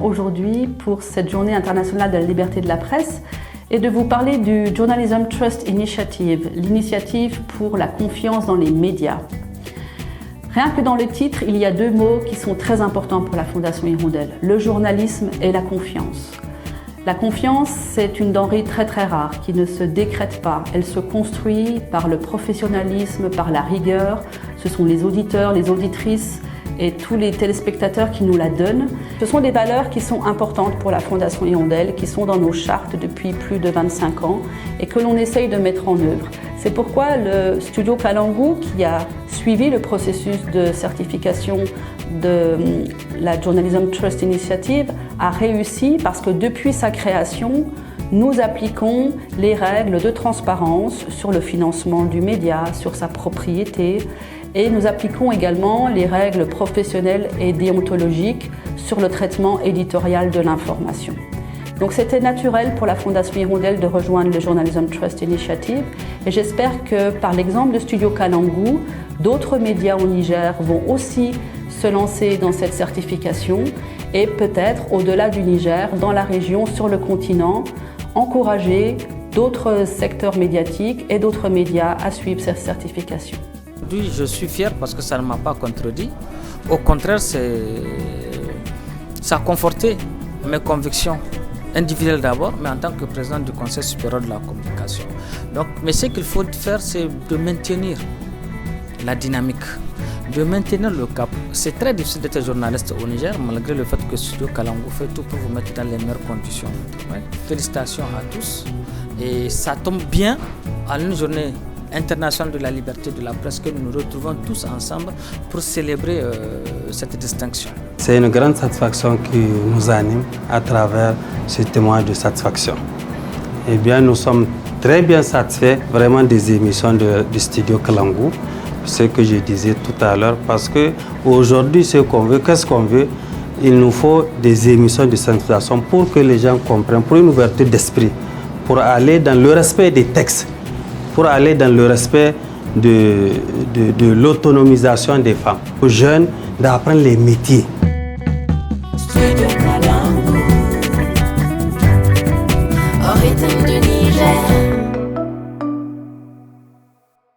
Aujourd'hui, pour cette journée internationale de la liberté de la presse, et de vous parler du Journalism Trust Initiative, l'initiative pour la confiance dans les médias. Rien que dans le titre, il y a deux mots qui sont très importants pour la Fondation Hirondelle, le journalisme et la confiance. La confiance, c'est une denrée très rare qui ne se décrète pas. Elle se construit par le professionnalisme, par la rigueur. Ce sont les auditeurs, les auditrices et tous les téléspectateurs qui nous la donnent. Ce sont des valeurs qui sont importantes pour la Fondation Hirondelle, qui sont dans nos chartes depuis plus de 25 ans et que l'on essaye de mettre en œuvre. C'est pourquoi le studio Kalangu, qui a suivi le processus de certification de la Journalism Trust Initiative, a réussi parce que depuis sa création, nous appliquons les règles de transparence sur le financement du média, sur sa propriété, et nous appliquons également les règles professionnelles et déontologiques sur le traitement éditorial de l'information. Donc c'était naturel pour la Fondation Hirondelle de rejoindre le Journalism Trust Initiative et j'espère que par l'exemple de Studio Kalangu, d'autres médias au Niger vont aussi se lancer dans cette certification et peut-être au-delà du Niger, dans la région, sur le continent, encourager d'autres secteurs médiatiques et d'autres médias à suivre cette certification. Aujourd'hui, je suis fier parce que ça ne m'a pas contredit. Au contraire, ça a conforté mes convictions individuelles d'abord, mais en tant que président du Conseil supérieur de la communication. Donc, mais ce qu'il faut faire, c'est de maintenir la dynamique, de maintenir le cap. C'est très difficile d'être journaliste au Niger, malgré le fait que Studio Kalangu fait tout pour vous mettre dans les meilleures conditions. Ouais. Félicitations à tous. Et ça tombe bien à une journée internationale de la liberté de la presse que nous nous retrouvons tous ensemble pour célébrer cette distinction. C'est une grande satisfaction qui nous anime à travers ce témoignage de satisfaction. Eh bien, nous sommes très bien satisfaits vraiment des émissions du studio Kalangu, ce que je disais tout à l'heure, parce qu'aujourd'hui, ce qu'on veut, qu'est-ce qu'on veut? Il nous faut des émissions de sensibilisation pour que les gens comprennent, pour une ouverture d'esprit, pour aller dans le respect des textes, pour aller dans le respect de l'autonomisation des femmes, aux jeunes d'apprendre les métiers. Studio Kalangu, au rythme du Niger.